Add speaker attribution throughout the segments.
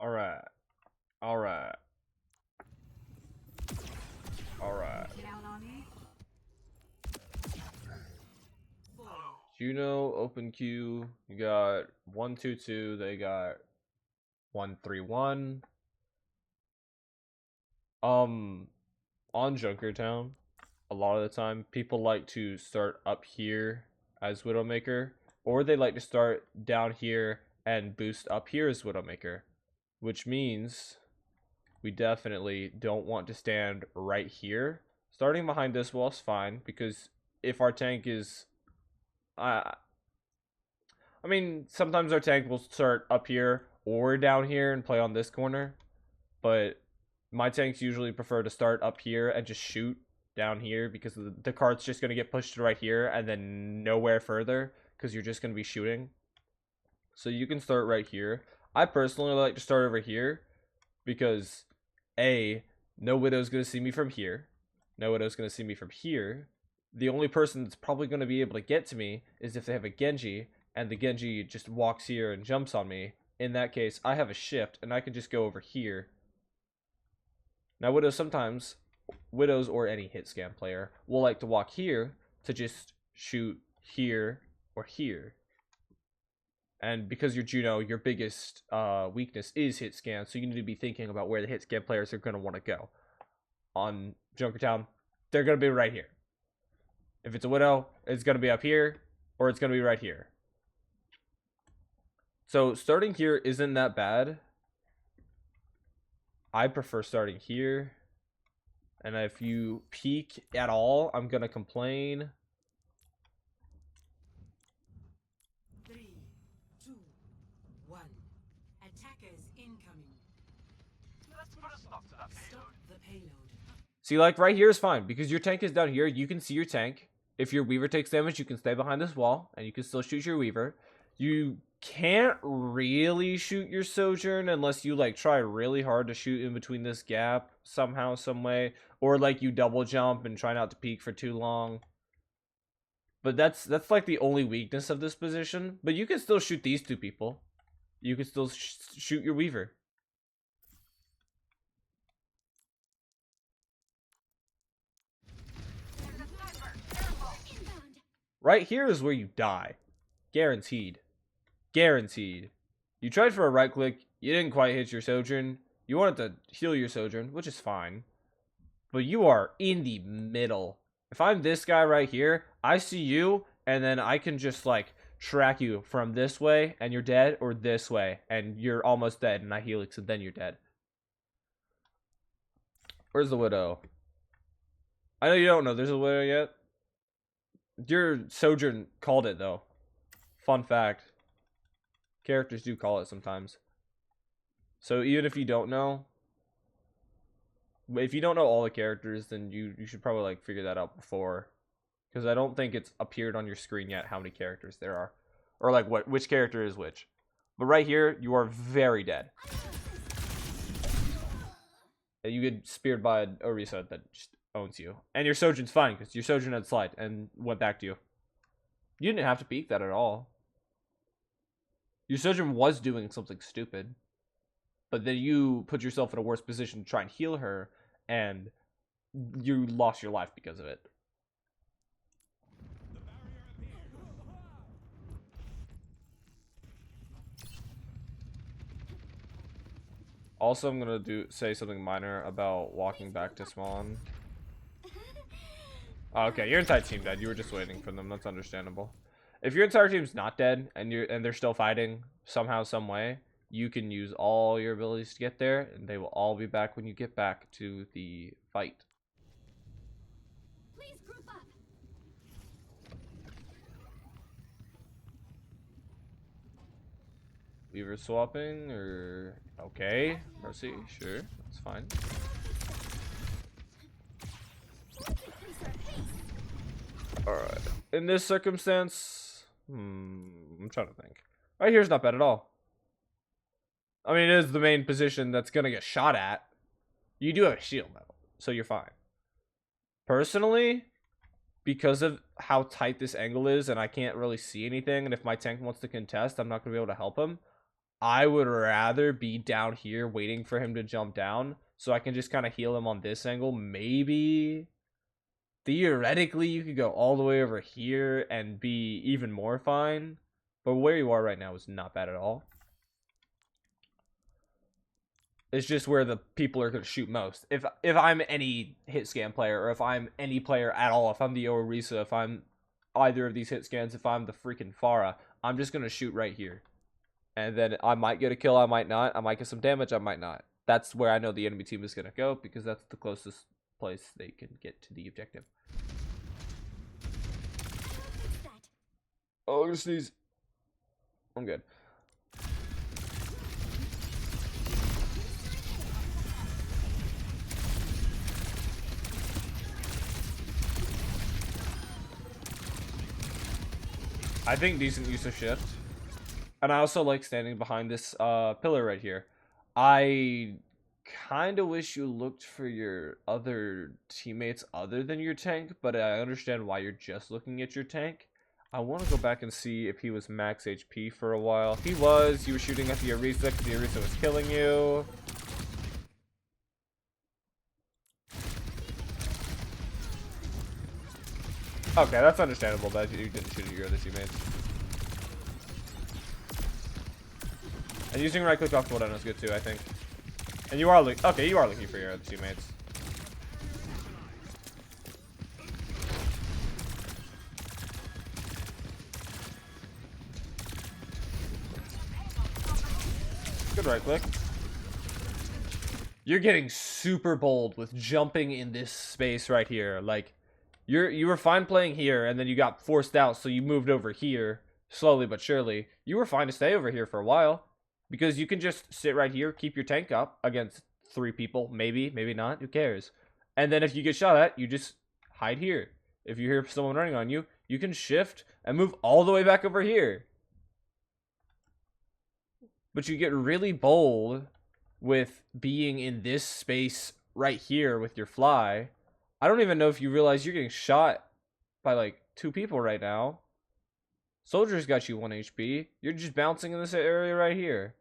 Speaker 1: Alright. Alright. Alright. Juno, open queue. You got 122. They got 131. On Junkertown, a lot of the time, people like to start up here as Widowmaker, or they like to start down here and boost up here as Widowmaker, which means we definitely don't want to stand right here. Starting behind this wall is fine, because if our tank is... I mean, sometimes our tank will start up here or down here and play on this corner, but my tanks usually prefer to start up here and just shoot down here, because the cart's just going to get pushed to right here and then nowhere further, because you're just going to be shooting. So you can start right here. I personally like to start over here, because A, no Widow's going to see me from here. No Widow's going to see me from here. The only person that's probably going to be able to get to me is if they have a Genji, and the Genji just walks here and jumps on me. In that case, I have a shift, and I can just go over here. Now, Widows or any hit scan player will like to walk here to just shoot here or here. And because you're Juno, your biggest weakness is hit scan, so you need to be thinking about where the hit scan players are going to want to go. On Junkertown, they're going to be right here. If it's a Widow, it's going to be up here, or it's going to be right here. So starting here isn't that bad. I prefer starting here. And if you peek at all, I'm going to complain.
Speaker 2: 3, 2, 1. Attackers incoming.
Speaker 3: Let's put a stop to that payload.
Speaker 2: Stop the payload.
Speaker 1: See, like right here is fine, because your tank is down here. You can see your tank. If your Weaver takes damage, you can stay behind this wall, and you can still shoot your Weaver. You can't really shoot your Sojourn unless you like try really hard to shoot in between this gap somehow, some way, or like you double jump and try not to peek for too long. But that's like the only weakness of this position. But you can still shoot these two people. You can still shoot your Weaver. Right here is where you die. Guaranteed. Guaranteed. You tried for a right click. You didn't quite hit your Sojourn. You wanted to heal your Sojourn, which is fine. But you are in the middle. If I'm this guy right here, I see you, and then I can just, like, track you from this way, and you're dead, or this way, and you're almost dead, and I helix, and then you're dead. Where's the Widow? I know you don't know there's a Widow yet. Your Sojourn called it, though. Fun fact. Characters do call it sometimes. So even if you don't know, if you don't know all the characters, then you should probably like figure that out before, because I don't think it's appeared on your screen yet how many characters there are, or like which character is which. But right here, you are very dead. And you get speared by an Orisa that just owns you, and your Sojourn's fine because your Sojourn had slide and went back to you. You didn't have to peek that at all. Your Sojourn was doing something stupid, but then you put yourself in a worse position to try and heal her, and you lost your life because of it. Also, I'm gonna say something minor about walking back to spawn. Okay, your entire team dead. You were just waiting for them. That's understandable. If your entire team's not dead and they're still fighting somehow, some way, you can use all your abilities to get there, and they will all be back when you get back to the fight.
Speaker 4: Please group up.
Speaker 1: Weaver swapping, or okay, Mercy, sure, that's fine. Alright, in this circumstance, I'm trying to think. Right here's not bad at all. I mean, it is the main position that's gonna get shot at. You do have a shield though, so you're fine. Personally, because of how tight this angle is and I can't really see anything, and if my tank wants to contest, I'm not gonna be able to help him, I would rather be down here waiting for him to jump down so I can just kind of heal him on this angle. Maybe theoretically you could go all the way over here and be even more fine, but where you are right now is not bad at all. It's just where the people are going to shoot most. If I'm any hit scan player, or if I'm any player at all, if I'm the Orisa, if I'm either of these hit scans, if I'm the freaking Pharah, I'm just going to shoot right here. And then I might get a kill, I might not. I might get some damage, I might not. That's where I know the enemy team is going to go, because that's the closest place they can get to the objective. Oh, I'm gonna sneeze. I'm good. I think decent use of shift. And I also like standing behind this pillar right here. I kind of wish you looked for your other teammates other than your tank, but I understand why you're just looking at your tank. I want to go back and see if he was max HP for a while. He was. You were shooting at the Orisa because the Orisa was killing you. Okay, that's understandable that you didn't shoot at your other teammates. And using right click off cooldown is good too, I think. And you are okay, you are looking for your other teammates. Good right click. You're getting super bold with jumping in this space right here. Like, you were fine playing here, and then you got forced out, so you moved over here slowly but surely. You were fine to stay over here for a while, because you can just sit right here, keep your tank up against 3 people, maybe not, who cares? And then if you get shot at, you just hide here. If you hear someone running on you, you can shift and move all the way back over here. But you get really bold with being in this space right here with your fly. I don't even know if you realize you're getting shot by like 2 people right now. Soldier's got you 1 HP. You're just bouncing in this area right here.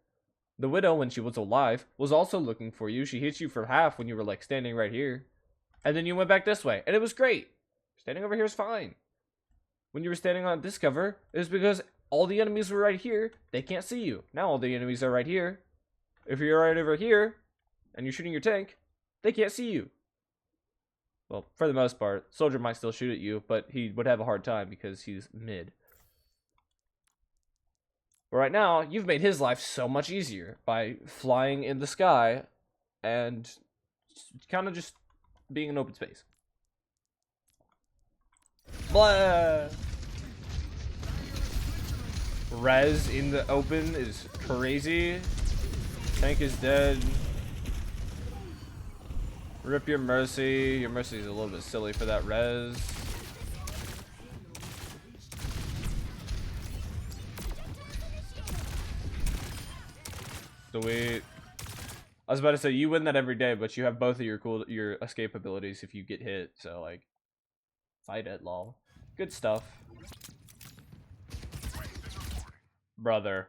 Speaker 1: The Widow, when she was alive, was also looking for you. She hit you for half when you were like standing right here. And then you went back this way, and it was great. Standing over here is fine. When you were standing on this cover, it was because all the enemies were right here. They can't see you. Now all the enemies are right here. If you're right over here, and you're shooting your tank, they can't see you. Well, for the most part, Soldier might still shoot at you, but he would have a hard time because he's mid. But right now, you've made his life so much easier by flying in the sky and kind of just being in open space. Blah! Res in the open is crazy. Tank is dead. Rip your Mercy. Your Mercy is a little bit silly for that res. Sweet. I was about to say you win that every day, but you have both of your escape abilities if you get hit. So like, fight it, lol. Good stuff, brother.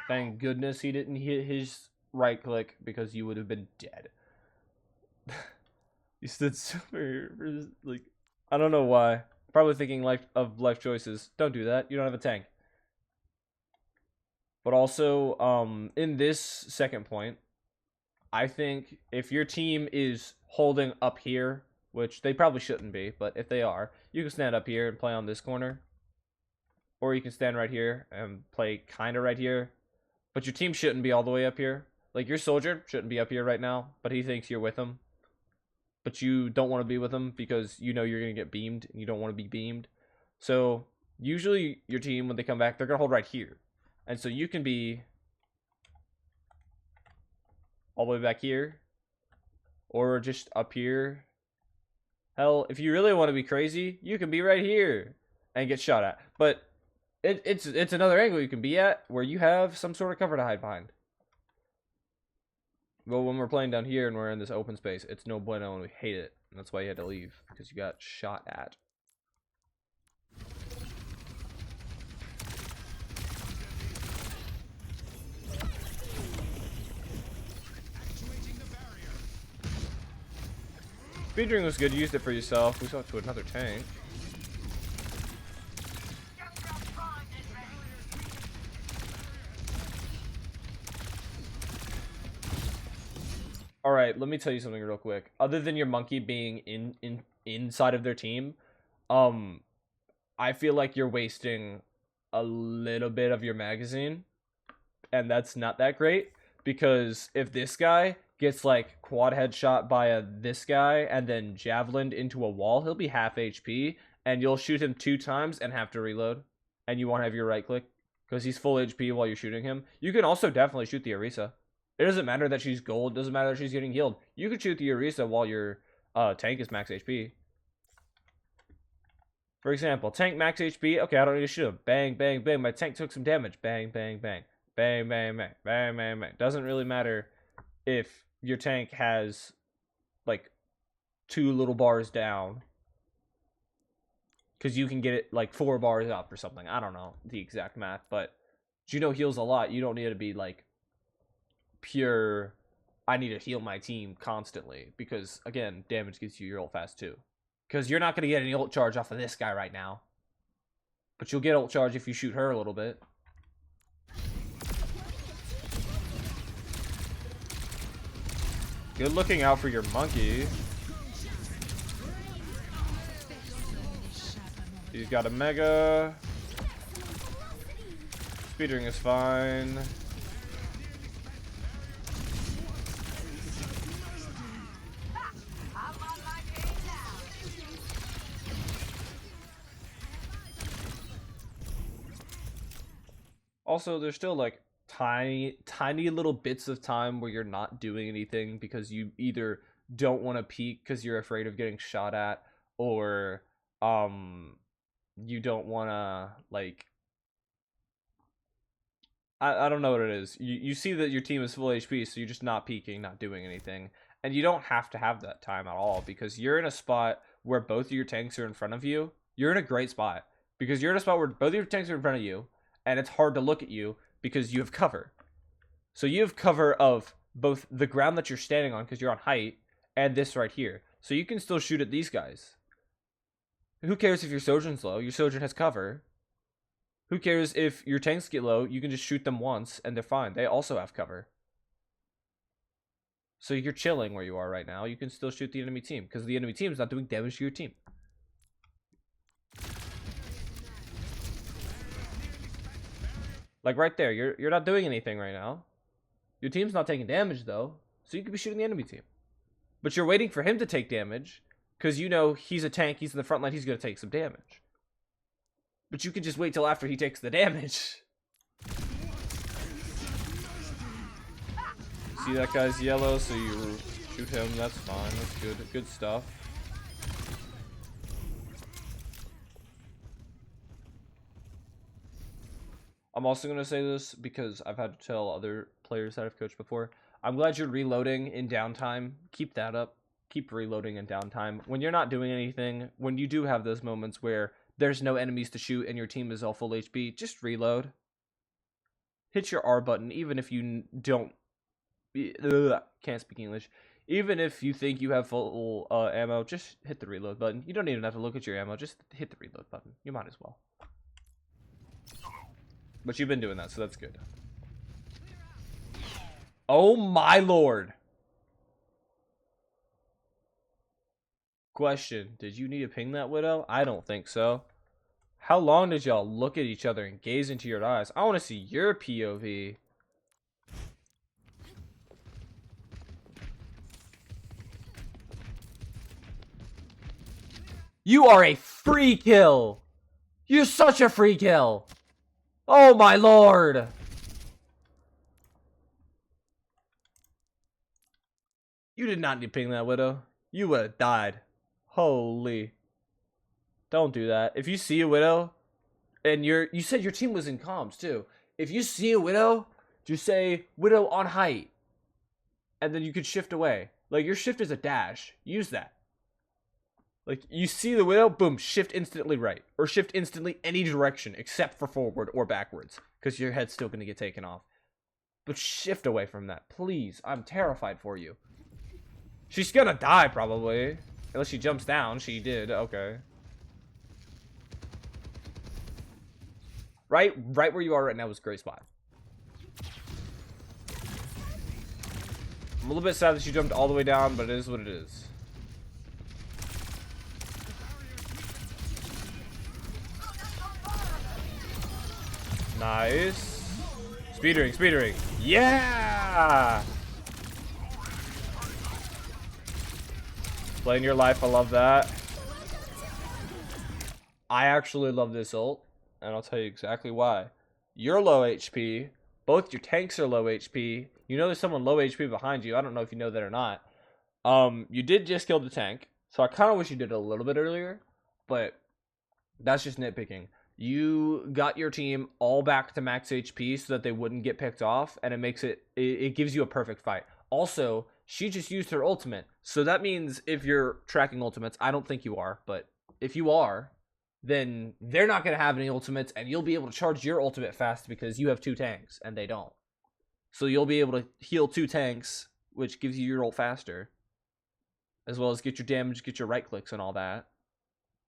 Speaker 1: Thank goodness he didn't hit his right click because you would have been dead. You stood super like, I don't know why. Probably thinking of life choices. Don't do that. You don't have a tank. But also, in this second point, I think if your team is holding up here, which they probably shouldn't be, but if they are, you can stand up here and play on this corner. Or you can stand right here and play kind of right here. But your team shouldn't be all the way up here. Like, your Soldier shouldn't be up here right now, but he thinks you're with him. But you don't want to be with him because you know you're going to get beamed, and you don't want to be beamed. So, usually your team, when they come back, they're going to hold right here. And so you can be all the way back here, or just up here. Hell, if you really want to be crazy, you can be right here and get shot at. But it's another angle you can be at where you have some sort of cover to hide behind. Well, when we're playing down here and we're in this open space, it's no bueno and we hate it. And that's why you had to leave, because you got shot at. Speedring was good. You used it for yourself. We saw it to another tank. All right, let me tell you something real quick. Other than your monkey being inside of their team, I feel like you're wasting a little bit of your magazine, and that's not that great, because if this guy gets like quad headshot by this guy and then javelined into a wall, he'll be half HP, and you'll shoot him 2 times and have to reload, and you won't have your right click because he's full HP while you're shooting him. You can also definitely shoot the Orisa. It doesn't matter that she's gold. It doesn't matter that she's getting healed. You could shoot the Orisa while your tank is max HP. For example, tank max HP. Okay, I don't need to shoot him. Bang, bang, bang. My tank took some damage. Bang, bang, bang. Bang, bang, bang. Bang, bang, bang. Doesn't really matter if your tank has, like, 2 little bars down. Because you can get it, like, 4 bars up or something. I don't know the exact math, but Juno heals a lot. You don't need to be, like, pure, I need to heal my team constantly, because again, damage gets you your ult fast too, because you're not going to get any ult charge off of this guy right now, but you'll get ult charge if you shoot her a little bit. Good looking out for your monkey. He's got a mega. Speedring is fine. Also, there's still like tiny little bits of time where you're not doing anything because you either don't want to peek because you're afraid of getting shot at, or you don't want to, like, I don't know what it is. You see that your team is full HP, so you're just not peeking, not doing anything. And you don't have to have that time at all, because you're in a spot where both of your tanks are in front of you. You're in a great spot, because you're in a spot where both of your tanks are in front of you, and it's hard to look at you because you have cover. So you have cover of both the ground that you're standing on because you're on height, and this right here. So you can still shoot at these guys. Who cares if your Sojourn's low? Your Sojourn has cover. Who cares if your tanks get low? You can just shoot them once and they're fine. They also have cover. So you're chilling where you are right now. You can still shoot the enemy team because the enemy team is not doing damage to your team. Like right there, you're not doing anything right now. Your team's not taking damage though, so you could be shooting the enemy team. But you're waiting for him to take damage because you know he's a tank, he's in the front line, he's going to take some damage. But you can just wait till after he takes the damage. See that guy's yellow, so you shoot him, that's fine, that's good stuff. I'm also going to say this because I've had to tell other players that I've coached before. I'm glad you're reloading in downtime. Keep that up. Keep reloading in downtime. When you're not doing anything, when you do have those moments where there's no enemies to shoot and your team is all full HP, just reload. Hit your R button, even if you don't... can't speak English. Even if you think you have full ammo, just hit the reload button. You don't even have to look at your ammo. Just hit the reload button. You might as well. But you've been doing that, so that's good. Oh my lord. Question, did you need to ping that Widow? I don't think so. How long did y'all look at each other and gaze into your eyes? I want to see your POV. You are a free kill. You're such a free kill. Oh my lord! You did not need to ping that Widow. You would have died. Holy. Don't do that. If you see a Widow, and you said your team was in comms too. If you see a Widow, just say Widow on height. And then you could shift away. Like, your shift is a dash. Use that. Like, you see the Widow, boom, shift instantly right. Or shift instantly any direction except for forward or backwards. Because your head's still going to get taken off. But shift away from that, please. I'm terrified for you. She's going to die, probably. Unless she jumps down. She did. Okay. Right where you are right now is a great spot. I'm a little bit sad that she jumped all the way down, but it is what it is. Nice. Speedering, speedering. Yeah! Playing your life, I love that. I actually love this ult, and I'll tell you exactly why. You're low HP. Both your tanks are low HP. You know there's someone low HP behind you. I don't know if you know that or not. You did just kill the tank, so I kind of wish you did it a little bit earlier, but that's just nitpicking. You got your team all back to max HP so that they wouldn't get picked off, and it gives you a perfect fight. Also, she just used her ultimate, so that means if you're tracking ultimates, I don't think you are, but if you are, then they're not going to have any ultimates, and you'll be able to charge your ultimate fast because you have 2 tanks, and they don't. So you'll be able to heal 2 tanks, which gives you your ult faster, as well as get your damage, get your right clicks, and all that.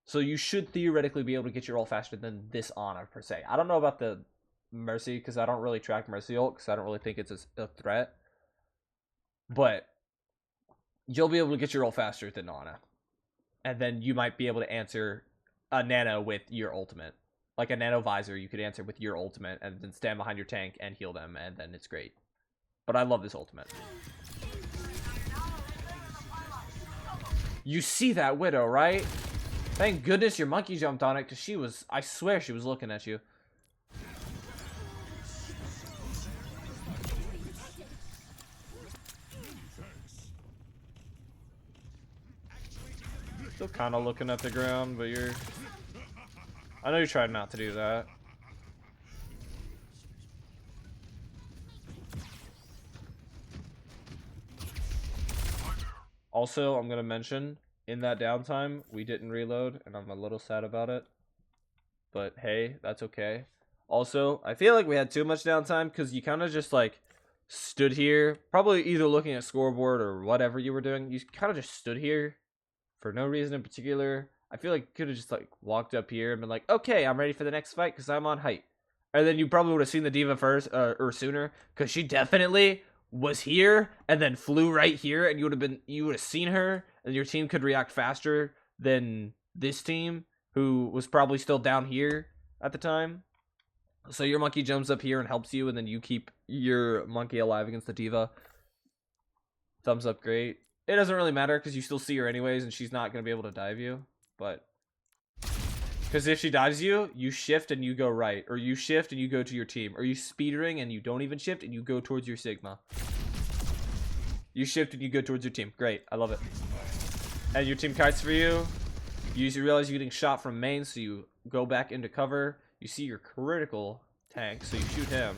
Speaker 1: So you should theoretically be able to get your ult faster than this Ana, per se. I don't know about the Mercy, because I don't really track Mercy ult, because I don't really think it's a threat. But you'll be able to get your ult faster than Ana. And then you might be able to answer a nano with your ultimate. Like a nano visor, you could answer with your ultimate, and then stand behind your tank and heal them, and then it's great. But I love this ultimate. You see that Widow, right? Thank goodness your monkey jumped on it, because I swear she was looking at you. Still kind of looking at the ground, but I know you tried not to do that. Also, I'm going to mention, in that downtime, we didn't reload, and I'm a little sad about it. But hey, that's okay. Also, I feel like we had too much downtime, because you kind of just, like, stood here, probably either looking at scoreboard or whatever you were doing. You kind of just stood here for no reason in particular. I feel like you could have just, like, walked up here and been like, okay, I'm ready for the next fight, because I'm on height. And then you probably would have seen the diva first, or sooner, because she definitely was here and then flew right here, and you would have seen her, and your team could react faster than this team, who was probably still down here at the time. So your monkey jumps up here and helps you, and then you keep your monkey alive against the diva. Thumbs up, great. It doesn't really matter because you still see her anyways, and she's not going to be able to dive you. But because if she dives you, you shift and you go right, or you shift and you go to your team, or you speedering and you don't even shift and you go towards your Sigma. You shift and you go towards your team. Great, I love it. And your team kites for you. You realize you're getting shot from main, so you go back into cover. You see your critical tank, so you shoot him.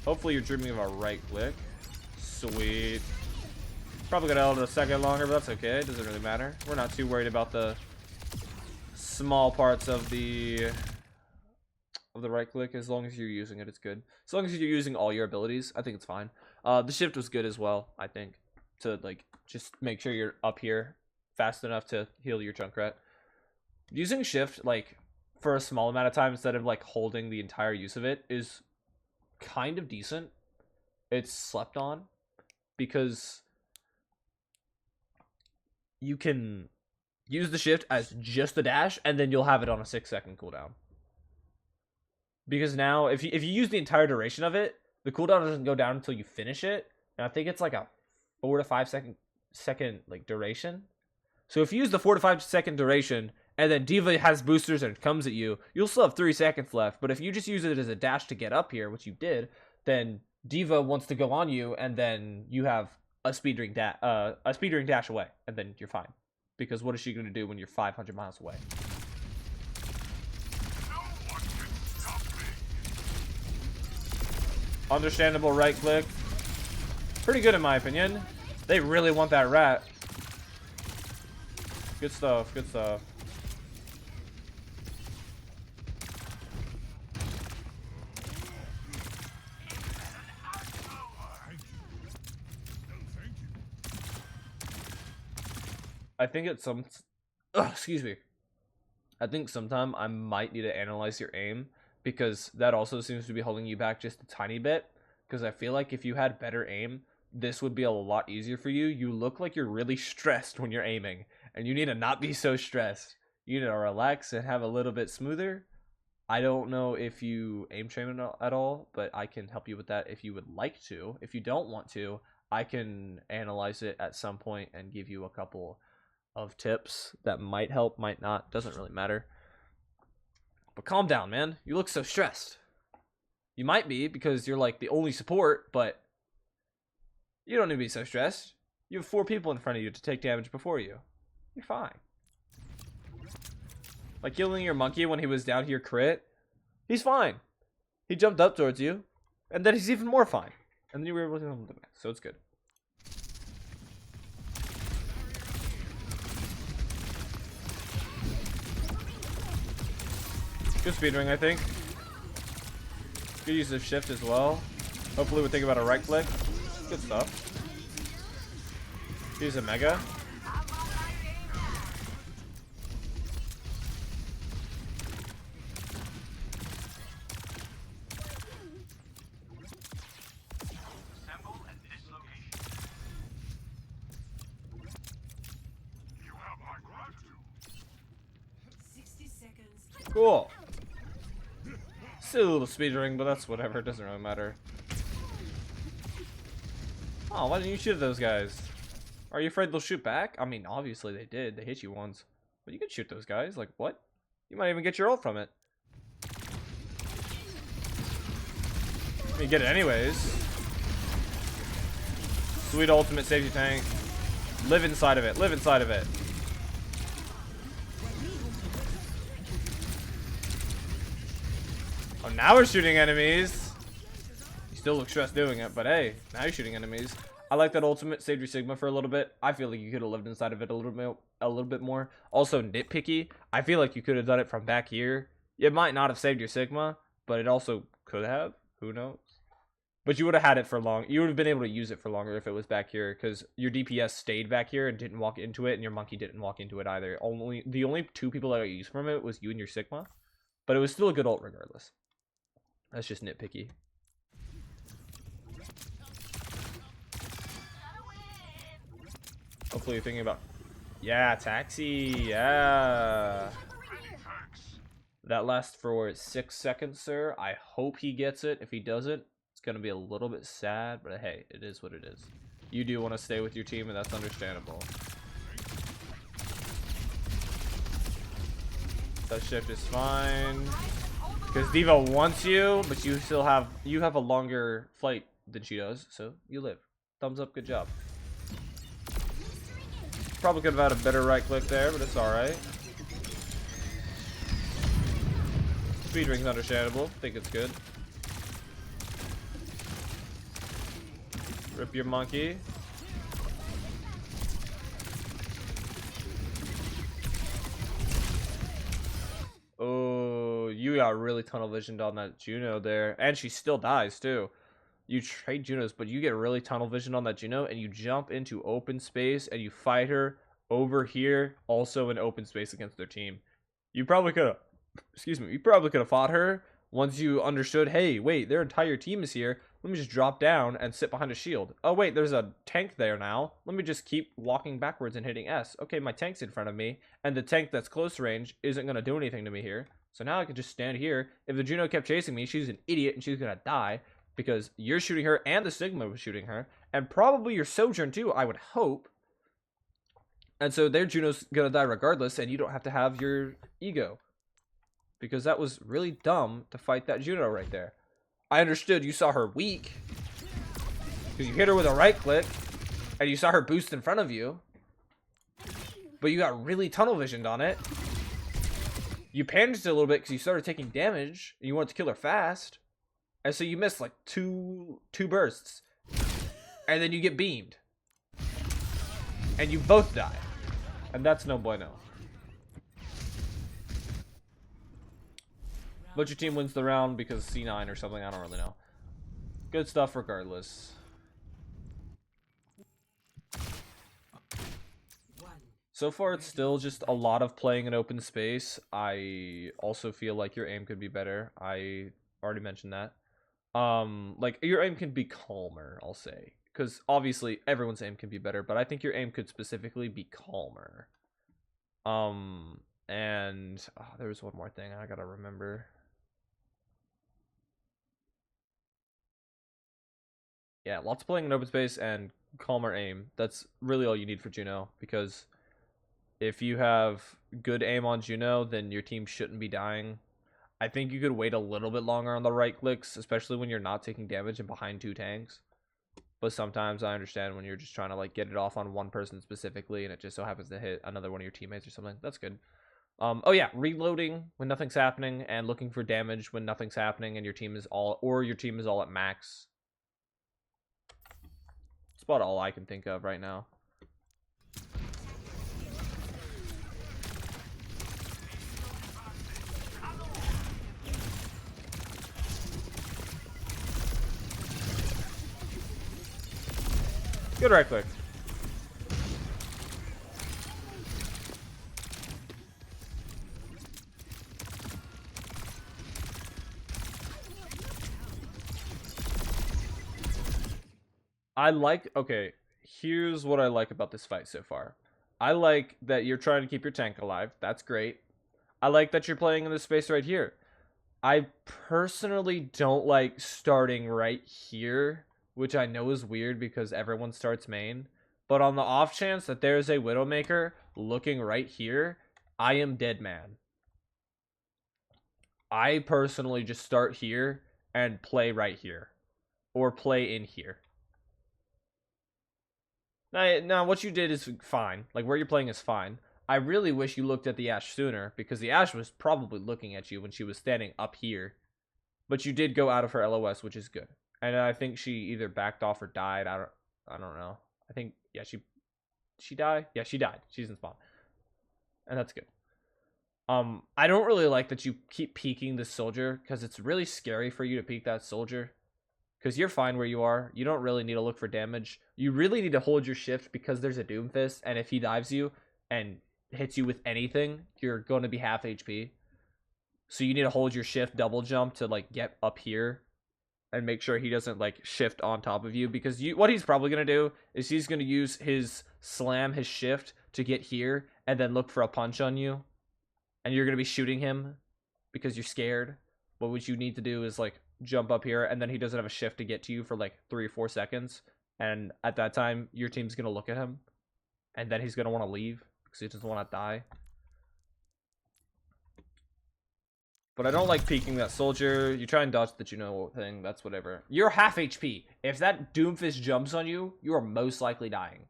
Speaker 1: Hopefully you're dreaming of a right click. Sweet. Probably gonna hold it a second longer, but that's okay. It doesn't really matter. We're not too worried about the small parts of the right click. As long as you're using it, it's good. As long as you're using all your abilities, I think it's fine. The shift was good as well, I think, to like just make sure you're up here fast enough to heal your Junkrat. Using shift like for a small amount of time instead of like holding the entire use of it is kind of decent. It's slept on because you can use the shift as just the dash, and then you'll have it on a 6-second cooldown. Because now, if you use the entire duration of it, the cooldown doesn't go down until you finish it, and I think it's like a 4 to 5 second like duration. So if you use the 4 to 5 second duration, and then Diva has boosters and comes at you, you'll still have 3 seconds left. But if you just use it as a dash to get up here, which you did, then Diva wants to go on you, and then you have a speedring dash away, and then you're fine. Because what is she going to do when you're 500 miles away? Understandable right click. Pretty good in my opinion. They really want that rat. Good stuff, good stuff. I think it's some. Excuse me. I think sometime I might need to analyze your aim because that also seems to be holding you back just a tiny bit. Because I feel like if you had better aim, this would be a lot easier for you. You look like you're really stressed when you're aiming, and you need to not be so stressed. You need to relax and have a little bit smoother. I don't know if you aim train at all, but I can help you with that if you would like to. If you don't want to, I can analyze it at some point and give you a couple of tips that might help, might not. Doesn't really matter. But calm down, man. You look so stressed. You might be because you're like the only support, but you don't need to be so stressed. You have 4 people in front of you to take damage before you. You're fine. Like killing your monkey when he was down here crit. He's fine. He jumped up towards you, and then he's even more fine. And then you were able to him the max, so it's good. Good speedrunning, I think. Good use of shift as well. Hopefully we're thinking about a right click. Good stuff. Use a mega.
Speaker 3: Assemble at this location. You have my gratitude.
Speaker 2: 60 seconds.
Speaker 1: Cool. Still a little speedrunning, but that's whatever. It doesn't really matter. Oh, why didn't you shoot those guys? Are you afraid they'll shoot back? I mean, obviously they did. They hit you once. But you can shoot those guys. Like, what? You might even get your ult from it. You get it anyways. Sweet ultimate safety tank. Live inside of it. Live inside of it. Oh, now we're shooting enemies. You still look stressed doing it, but hey, now you're shooting enemies. I like that ultimate saved your Sigma for a little bit. I feel like you could have lived inside of it a little bit more. Also nitpicky. I feel like you could have done it from back here. It might not have saved your Sigma, but it also could have. Who knows? But you would have had it for long. You would have been able to use it for longer if it was back here, because your DPS stayed back here and didn't walk into it, and your monkey didn't walk into it either. The only 2 people that got used from it was you and your Sigma, but it was still a good ult regardless. That's just nitpicky. Hopefully you're thinking about, yeah, taxi, yeah. That lasts for 6 seconds, sir. I hope he gets it. If he doesn't, it's going to be a little bit sad, but hey, it is what it is. You do want to stay with your team, and that's understandable. That shift is fine. Because D.Va wants you, but you still have a longer flight than she does, so you live. Thumbs up, good job. Probably could have had a better right click there, but it's alright. Speedring's understandable. Think it's good. Rip your monkey. Oh, you got really tunnel visioned on that Juno there. And she still dies, too. You trade Junos, but you get really tunnel vision on that Juno, and you jump into open space, and you fight her over here, also in open space against their team. You probably could have, excuse me, you probably could have fought her once you understood, hey, wait, their entire team is here. Let me just drop down and sit behind a shield. Oh, wait, there's a tank there now. Let me just keep walking backwards and hitting S. Okay, my tank's in front of me, and the tank that's close range isn't going to do anything to me here. So now I can just stand here. If the Juno kept chasing me, she's an idiot, and she's going to die because you're shooting her and the Sigma was shooting her, and probably your Sojourn too, I would hope. And so their Juno's going to die regardless, and you don't have to have your ego. Because that was really dumb to fight that Juno right there. I understood you saw her weak. Because you hit her with a right click. And you saw her boost in front of you. But you got really tunnel visioned on it. You panicked a little bit because you started taking damage. And you wanted to kill her fast. And so you missed like two bursts. And then you get beamed. And you both die. And that's no bueno. But your team wins the round because C9 or something. I don't really know. Good stuff regardless. So far, it's still just a lot of playing in open space. I also feel like your aim could be better. I already mentioned that. Like your aim can be calmer, I'll say, because obviously everyone's aim can be better, but I think your aim could specifically be calmer. And there was one more thing I gotta remember. Yeah, lots of playing in open space and calmer aim. That's really all you need for Juno, because if you have good aim on Juno, then your team shouldn't be dying. I think you could wait a little bit longer on the right clicks, especially when you're not taking damage and behind 2 tanks. But sometimes I understand when you're just trying to like get it off on one person specifically, and it just so happens to hit another one of your teammates or something. That's good. Oh yeah, reloading when nothing's happening and looking for damage when nothing's happening and your team is all at max. That's about all I can think of right now. Good right click. Okay, here's what I like about this fight so far. I like that you're trying to keep your tank alive. That's great. I like that you're playing in this space right here. I personally don't like starting right here, which I know is weird because everyone starts main. But on the off chance that there's a Widowmaker looking right here, I am dead man. I personally just start here and play right here. Or play in here. Now, what you did is fine. Like, where you're playing is fine. I really wish you looked at the Ashe sooner, because the Ashe was probably looking at you when she was standing up here. But you did go out of her LOS, which is good. And I think she either backed off or died. I don't know. I think, yeah, she died? Yeah, she died. She's in spawn. And that's good. I don't really like that you keep peeking this soldier, because it's really scary for you to peek that soldier. Because you're fine where you are. You don't really need to look for damage. You really need to hold your shift because there's a Doomfist, and if he dives you and hits you with anything, you're going to be half HP. So you need to hold your shift double jump to like get up here and make sure he doesn't like shift on top of you, because what he's probably going to do is he's going to use his slam, his shift to get here and then look for a punch on you. And you're going to be shooting him because you're scared. But what you need to do is like jump up here, and then he doesn't have a shift to get to you for like 3 or 4 seconds, and at that time your team's gonna look at him, and then he's gonna want to leave because he doesn't want to die. But I don't like peeking that soldier. You try and dodge the Juno thing, that's whatever. You're half HP. If that Doomfist jumps on you, you are most likely dying.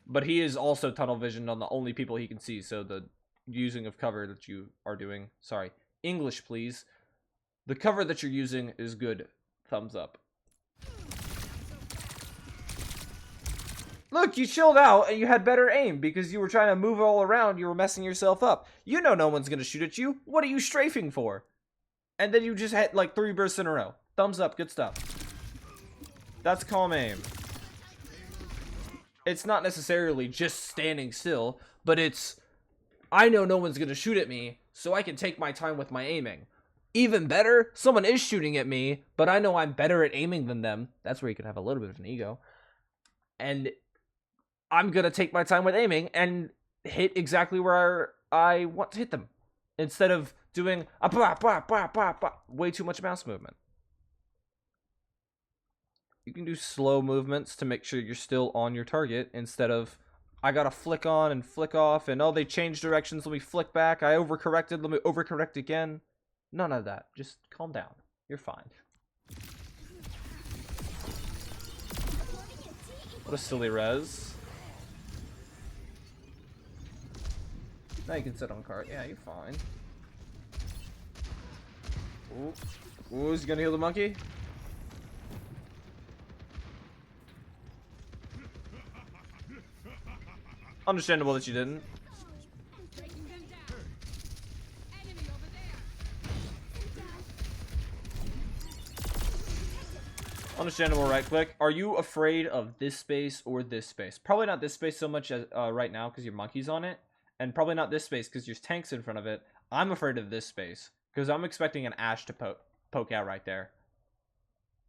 Speaker 1: But he is also tunnel visioned on the only people he can see, so the using of cover that you are doing, sorry, English please, the cover that you're using is good. Thumbs up. Look, you chilled out and you had better aim because you were trying to move all around. You were messing yourself up. You know no one's gonna shoot at you. What are you strafing for? And then you just had like 3 bursts in a row. Thumbs up, good stuff. That's calm aim. It's not necessarily just standing still, but it's, I know no one's gonna shoot at me, so I can take my time with my aiming. Even better, someone is shooting at me, but I know I'm better at aiming than them. That's where you can have a little bit of an ego. And I'm gonna take my time with aiming and hit exactly where I want to hit them, instead of doing a way too much mouse movement. You can do slow movements to make sure you're still on your target, instead of I gotta flick on and flick off, and oh, they changed directions, let me flick back, I overcorrected, let me overcorrect again. None of that. Just calm down. You're fine. What a silly res. Now you can sit on cart. Yeah, you're fine. Ooh. Ooh, is he gonna heal the monkey? Understandable that you didn't. Understandable right click. Are you afraid of this space or this space? Probably not this space so much as right now because your monkey's on it. And probably not this space because your tank's in front of it. I'm afraid of this space because I'm expecting an Ashe to poke out right there.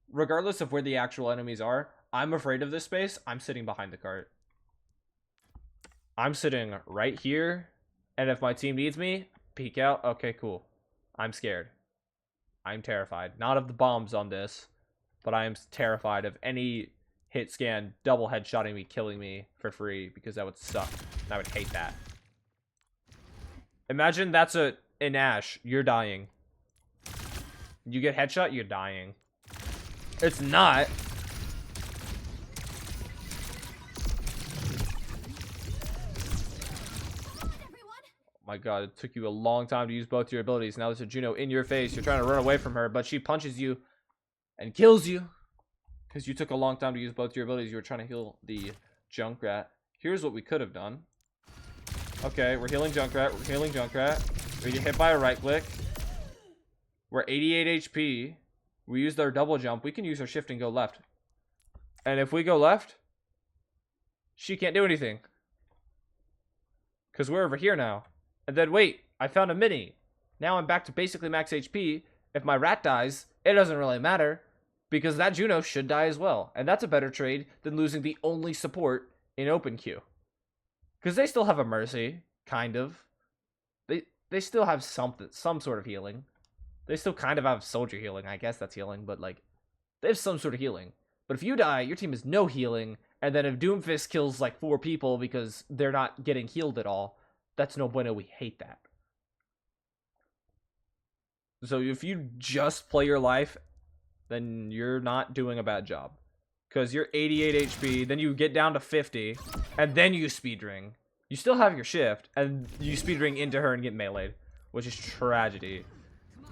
Speaker 1: Regardless of where the actual enemies are, I'm afraid of this space. I'm sitting behind the cart. I'm sitting right here. And if my team needs me, peek out. Okay, cool. I'm scared. I'm terrified. Not of the bombs on this, but I am terrified of any hit scan double headshotting me, killing me for free, because that would suck. And I would hate that. Imagine that's an Ashe. You're dying. You get headshot, you're dying. It's not. My god, it took you a long time to use both your abilities. Now there's a Juno in your face. You're trying to run away from her, but she punches you and kills you. Because you took a long time to use both your abilities. You were trying to heal the Junkrat. Here's what we could have done. Okay, we're healing Junkrat. We're healing Junkrat. We get hit by a right click. We're 88 HP. We used our double jump. We can use our shift and go left. And if we go left, she can't do anything. Because we're over here now. And then wait, I found a mini. Now I'm back to basically max HP. If my rat dies, it doesn't really matter. Because that Juno should die as well. And that's a better trade than losing the only support in open queue. Because they still have a Mercy, kind of. They still have some sort of healing. They still kind of have soldier healing. I guess that's healing, but like, they have some sort of healing. But if you die, your team has no healing. And then if Doomfist kills like 4 people because they're not getting healed at all, that's no bueno. We hate that. So if you just play your life, then you're not doing a bad job. Because you're 88 HP, then you get down to 50, and then you speed ring. You still have your shift, and you speed ring into her and get meleeed, which is tragedy.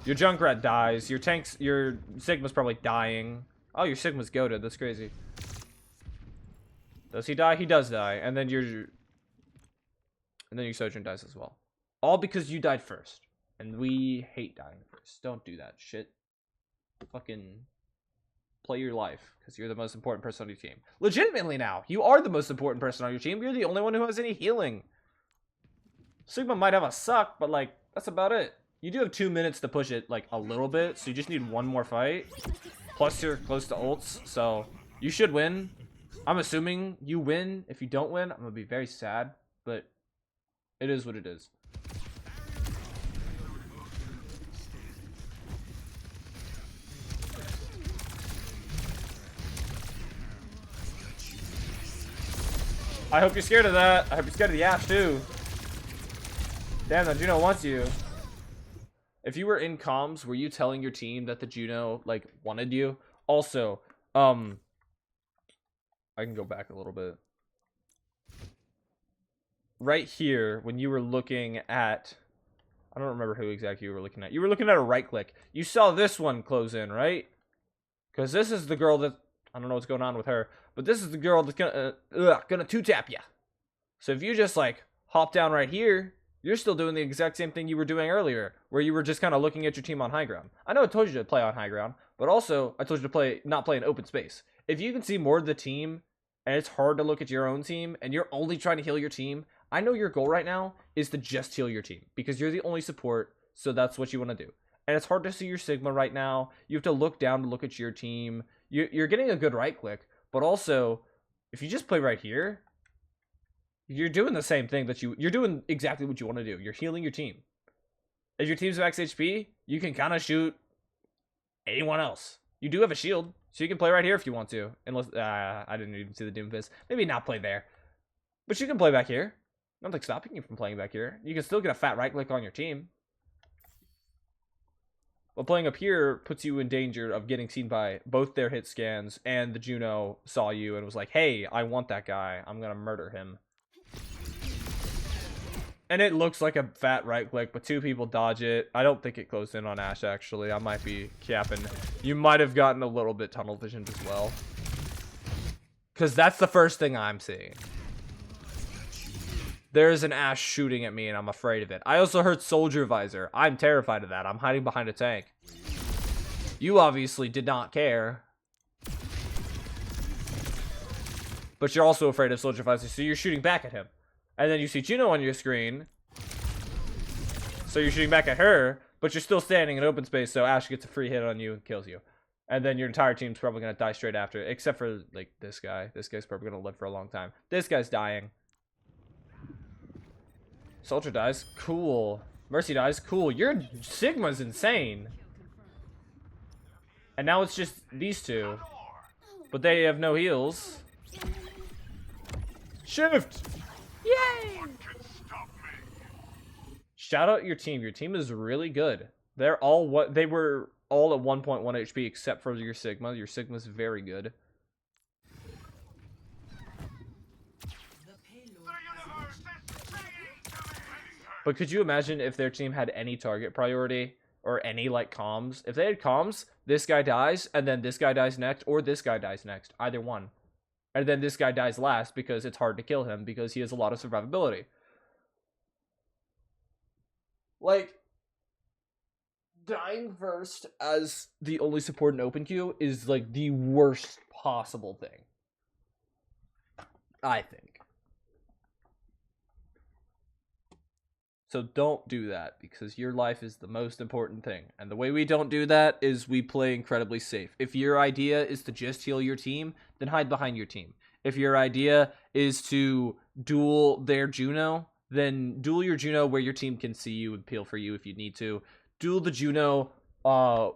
Speaker 1: Your Junkrat dies, your Sigma's probably dying. Oh, your Sigma's goated, that's crazy. Does he die? He does die, and then your Sojourn dies as well. All because you died first. And we hate dying first. Don't do that shit. Fucking play your life, because you're the most important person on your team. Legitimately now, you are the most important person on your team. You're the only one who has any healing. Sigma might have a suck, but like, that's about it. You do have 2 minutes to push it like a little bit, so you just need one more fight. Plus you're close to ults, so you should win. I'm assuming you win. If you don't win, I'm gonna be very sad, but it is what it is. I hope you're scared of that. I hope you're scared of the Ashe too. Damn, that Juno wants you. If you were in comms, were you telling your team that the Juno like wanted you? Also, I can go back a little bit. Right here, when you were looking at, I don't remember who exactly you were looking at. You were looking at a right click. You saw this one close in, right? Because this is the girl that, I don't know what's going on with her, but this is the girl that's gonna two-tap you. So if you just like hop down right here, you're still doing the exact same thing you were doing earlier, where you were just kind of looking at your team on high ground. I know I told you to play on high ground, but also I told you to not play in open space. If you can see more of the team, and it's hard to look at your own team, and you're only trying to heal your team, I know your goal right now is to just heal your team, because you're the only support, so that's what you want to do. And it's hard to see your Sigma right now. You have to look down to look at your team. You're getting a good right click, but also, if you just play right here, you're doing the same thing that you're doing exactly what you want to do. You're healing your team. If your team's max HP, you can kind of shoot anyone else. You do have a shield, so you can play right here if you want to. Unless, I didn't even see the Doomfist. Maybe not play there. But you can play back here. Nothing's stopping you from playing back here. You can still get a fat right click on your team. But playing up here puts you in danger of getting seen by both their hit scans, and the Juno saw you and was like, hey, I want that guy. I'm going to murder him. And it looks like a fat right click, but 2 people dodge it. I don't think it closed in on Ashe, actually. I might be capping. You might have gotten a little bit tunnel visioned as well. Because that's the first thing I'm seeing. There's an Ashe shooting at me, and I'm afraid of it. I also heard Soldier Visor. I'm terrified of that. I'm hiding behind a tank. You obviously did not care. but you're also afraid of Soldier Fuzzy, so you're shooting back at him. And then you see Juno on your screen, so you're shooting back at her, but you're still standing in open space, so Ash gets a free hit on you and kills you. And then your entire team's probably going to die straight after, except for, like, this guy. This guy's probably going to live for a long time. This guy's dying. Soldier dies. Cool. Mercy dies. Cool. Your Sigma's insane. And now it's just these two. But they have no heals. Shift! Yay! Shout out your team. Your team is really good. They're all what they were all at 1.1 HP except for your Sigma. Your Sigma's very good. But could you imagine if their team had any target priority or any like comms? If they had comms, this guy dies and then this guy dies next, or this guy dies next, either one. And then this guy dies last because it's hard to kill him because he has a lot of survivability. Like, dying first as the only support in open queue is like the worst possible thing, I think. So don't do that, because your life is the most important thing. And the way we don't do that is we play incredibly safe. If your idea is to just heal your team, then hide behind your team. If your idea is to duel their Juno, then duel your Juno where your team can see you and peel for you if you need to. Duel the Juno while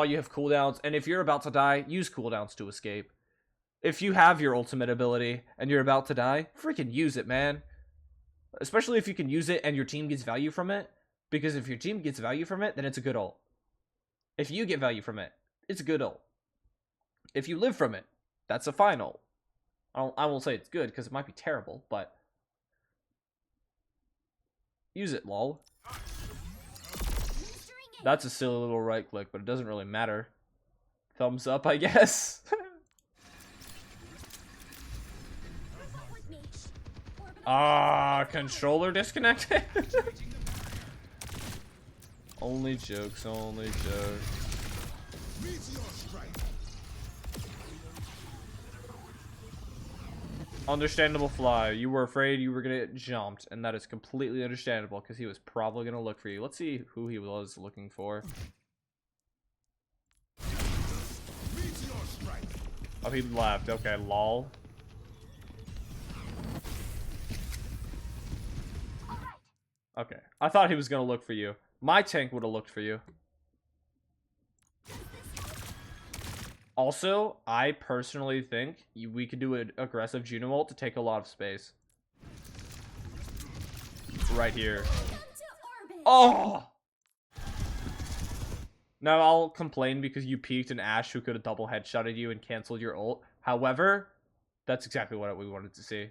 Speaker 1: you have cooldowns, and if you're about to die, use cooldowns to escape. If you have your ultimate ability and you're about to die, freaking use it, man. Especially if you can use it and your team gets value from it. Because if your team gets value from it, then it's a good ult. If you get value from it, it's a good ult. If you live from it, that's a fine ult. I won't say it's good because it might be terrible, but use it, lol. That's a silly little right click, but it doesn't really matter. Thumbs up, I guess. Controller disconnected? Only jokes, only jokes. Understandable fly. You were afraid you were gonna get jumped, and that is completely understandable because he was probably gonna look for you. Let's see who he was looking for. Oh, he left. Okay, lol. Okay, I thought he was gonna look for you. My tank would have looked for you. Also, I personally think we could do an aggressive Juno ult to take a lot of space. Right here. Oh! Now I'll complain because you peeked an Ashe who could have double headshotted you and canceled your ult. However, that's exactly what we wanted to see.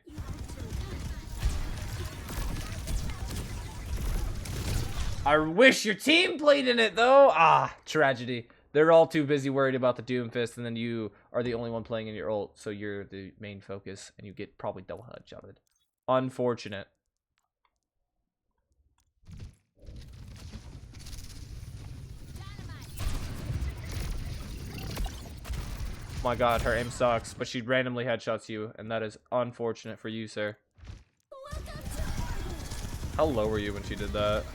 Speaker 1: I wish your team played in it, though. Ah, tragedy. They're all too busy worried about the Doomfist, and then you are the only one playing in your ult, so you're the main focus, and you get probably double headshotted. Unfortunate. My god, her aim sucks, but she randomly headshots you, and that is unfortunate for you, sir. How low were you when she did that?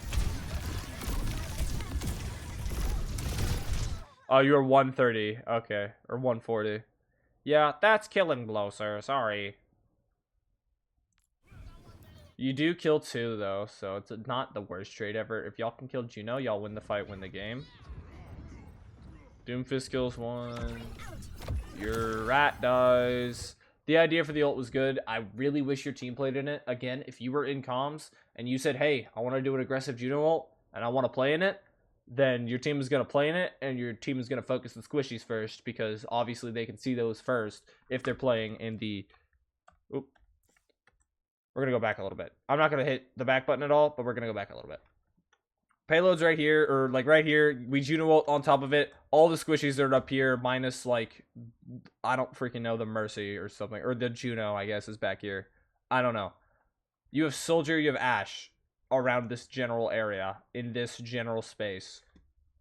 Speaker 1: Oh, you were 130. Okay. Or 140. Yeah, that's killing blow, sir. Sorry. You do kill 2, though, so it's not the worst trade ever. If y'all can kill Juno, y'all win the fight, win the game. Doomfist kills 1. Your rat dies. The idea for the ult was good. I really wish your team played in it. Again, if you were in comms and you said, hey, I want to do an aggressive Juno ult, and I want to play in it, then your team is going to play in it, and your team is going to focus the squishies first, because obviously they can see those first if they're playing in the... Oop. We're going to go back a little bit. I'm not going to hit the back button at all, but we're going to go back a little bit. Payload's right here, or like right here. We Juno ult on top of it. All the squishies are up here, minus like, I don't freaking know, the Mercy or something. Or the Juno, I guess, is back here. I don't know. You have Soldier, you have Ashe around this general area, in this general space.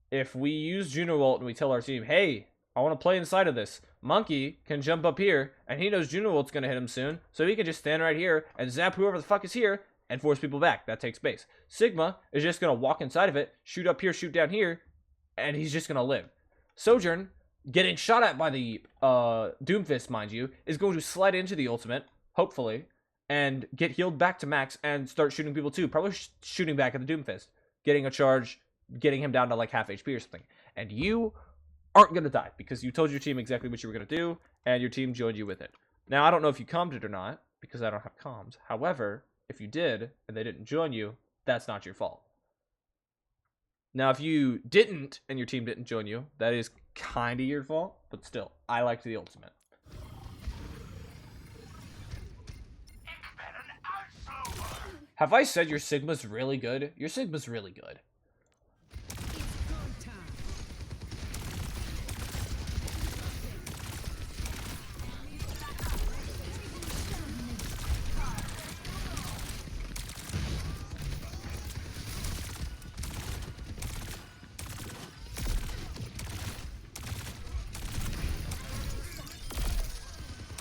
Speaker 1: If we use Juno ult and we tell our team, hey, I want to play inside of this, Monkey can jump up here, and he knows Juno ult's gonna hit him soon, so he can just stand right here and zap whoever the fuck is here and force people back. That takes space. Sigma is just gonna walk inside of it, shoot up here, shoot down here, and he's just gonna live. Sojourn, getting shot at by the Doomfist, mind you, is going to slide into the ultimate, hopefully, and get healed back to max and start shooting people too. Probably shooting back at the Doomfist, getting a charge, getting him down to like half HP or something. And you aren't going to die because you told your team exactly what you were going to do, and your team joined you with it. Now, I don't know if you commed it or not because I don't have comms. However, if you did and they didn't join you, that's not your fault. Now, if you didn't and your team didn't join you, that is kind of your fault, but still, I liked the ultimate. Have I said your Sigma's really good? Your Sigma's really good.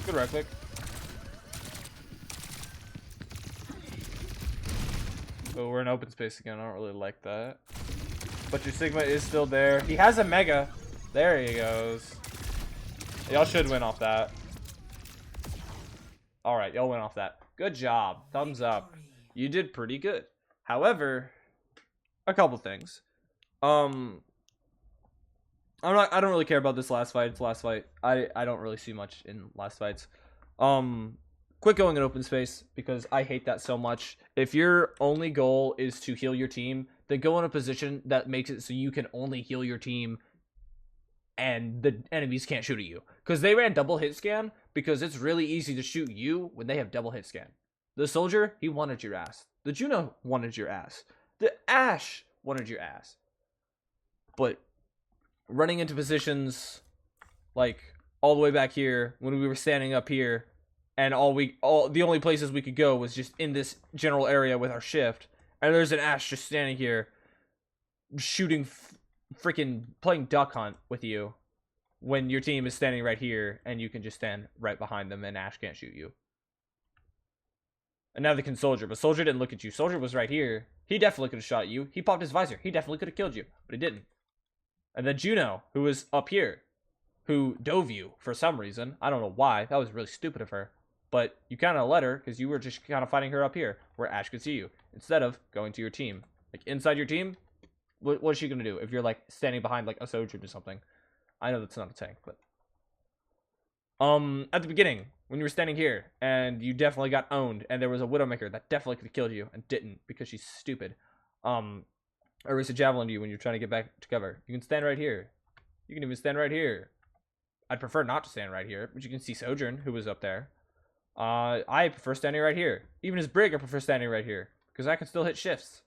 Speaker 1: Good right click. Oh, we're in open space again. I don't really like that. But your Sigma is still there. He has a Mega. There he goes. Y'all should win off that. Alright, y'all win off that. Good job. Thumbs up. You did pretty good. However, a couple things. I don't really care about this last fight. It's last fight. I don't really see much in last fights. Quit going in open space because I hate that so much. If your only goal is to heal your team, then go in a position that makes it so you can only heal your team and the enemies can't shoot at you. Because they ran double hit scan because it's really easy to shoot you when they have double hit scan. The soldier, he wanted your ass. The Juno wanted your ass. The Ashe wanted your ass. But running into positions like all the way back here when we were standing up here and the only places we could go was just in this general area with our shift, and there's an Ashe just standing here shooting freaking playing duck hunt with you when your team is standing right here and you can just stand right behind them and Ashe can't shoot you. And now they can Soldier, but Soldier didn't look at you. Soldier was right here. He definitely could have shot you. He popped his visor. He definitely could have killed you, but he didn't. And then Juno, who was up here, who dove you for some reason. I don't know why. That was really stupid of her. But you kind of let her because you were just kind of fighting her up here where Ashe could see you instead of going to your team. Like inside your team, what is she going to do if you're like standing behind like a Sojourn or something? I know that's not a tank, but at the beginning when you were standing here and you definitely got owned and there was a Widowmaker that definitely could have killed you and didn't because she's stupid. Or it's a javelin to you when you're trying to get back to cover. You can stand right here. You can even stand right here. I'd prefer not to stand right here, but you can see Sojourn, who was up there. I prefer standing right here. Even as Brig, I prefer standing right here because I can still hit shifts.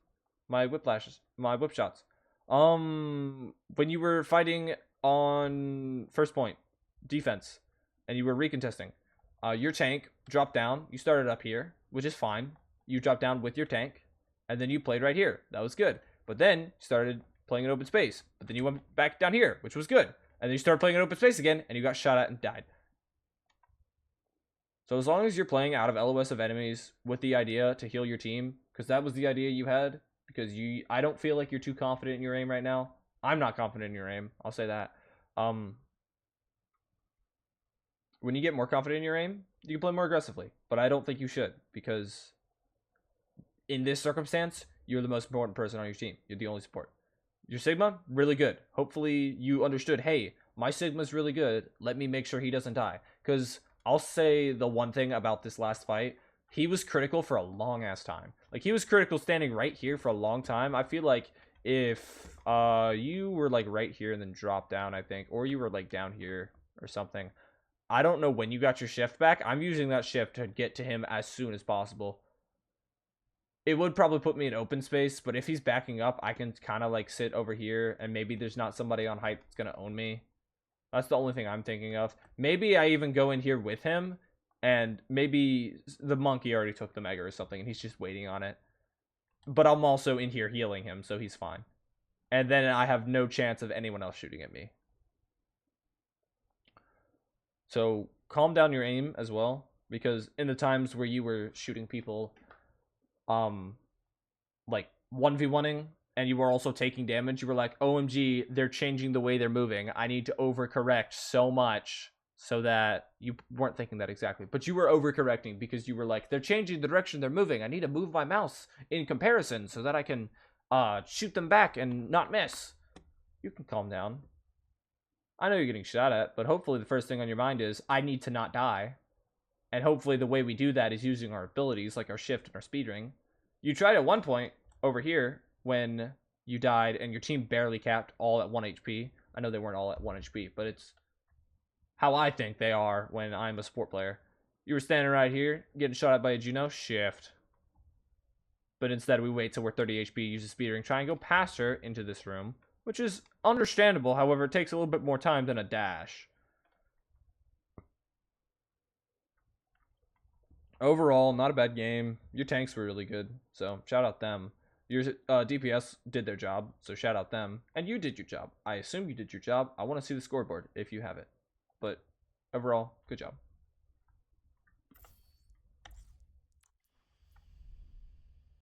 Speaker 1: My whiplashes, my whip shots. When you were fighting on first point defense and you were recontesting, your tank dropped down. You started up here, which is fine. You dropped down with your tank, and then you played right here. That was good. But then you started playing in open space. But then you went back down here, which was good. And then you started playing in open space again, and you got shot at and died. So as long as you're playing out of LOS of enemies with the idea to heal your team, because that was the idea you had, because I don't feel like you're too confident in your aim right now. I'm not confident in your aim. I'll say that. When you get more confident in your aim, you can play more aggressively. But I don't think you should, because in this circumstance, you're the most important person on your team. You're the only support. Your Sigma, really good. Hopefully you understood, hey, my Sigma's really good. Let me make sure he doesn't die. Because I'll say the one thing about this last fight, he was critical for a long-ass time. Like, he was critical standing right here for a long time. I feel like if you were, like, right here and then dropped down, I think, or you were, like, down here or something, I don't know when you got your shift back. I'm using that shift to get to him as soon as possible. It would probably put me in open space, but if he's backing up, I can kind of like sit over here and maybe there's not somebody on height that's going to own me. That's the only thing I'm thinking of. Maybe I even go in here with him and maybe the monkey already took the Mega or something and he's just waiting on it. But I'm also in here healing him, so he's fine. And then I have no chance of anyone else shooting at me. So calm down your aim as well, because in the times where you were shooting people, um, like 1v1ing, and you were also taking damage, you were like, OMG, they're changing the way they're moving. I need to overcorrect so much, so that you weren't thinking that exactly, but you were overcorrecting because you were like, they're changing the direction they're moving. I need to move my mouse in comparison so that I can shoot them back and not miss. You can calm down. I know you're getting shot at, but hopefully the first thing on your mind is, I need to not die. And hopefully the way we do that is using our abilities, like our shift and our speed ring. You tried at one point over here when you died and your team barely capped all at 1 HP. I know they weren't all at 1 HP, but it's how I think they are when I'm a support player. You were standing right here, getting shot at by a Juno, shift. But instead we wait till we're 30 HP, use a speed ring, try and go past her into this room, which is understandable. However, it takes a little bit more time than a dash. Overall, not a bad game. Your tanks were really good, so shout out them. Your DPS did their job, so shout out them. And you did your job. I assume you did your job. I want to see the scoreboard if you have it. But overall, good job.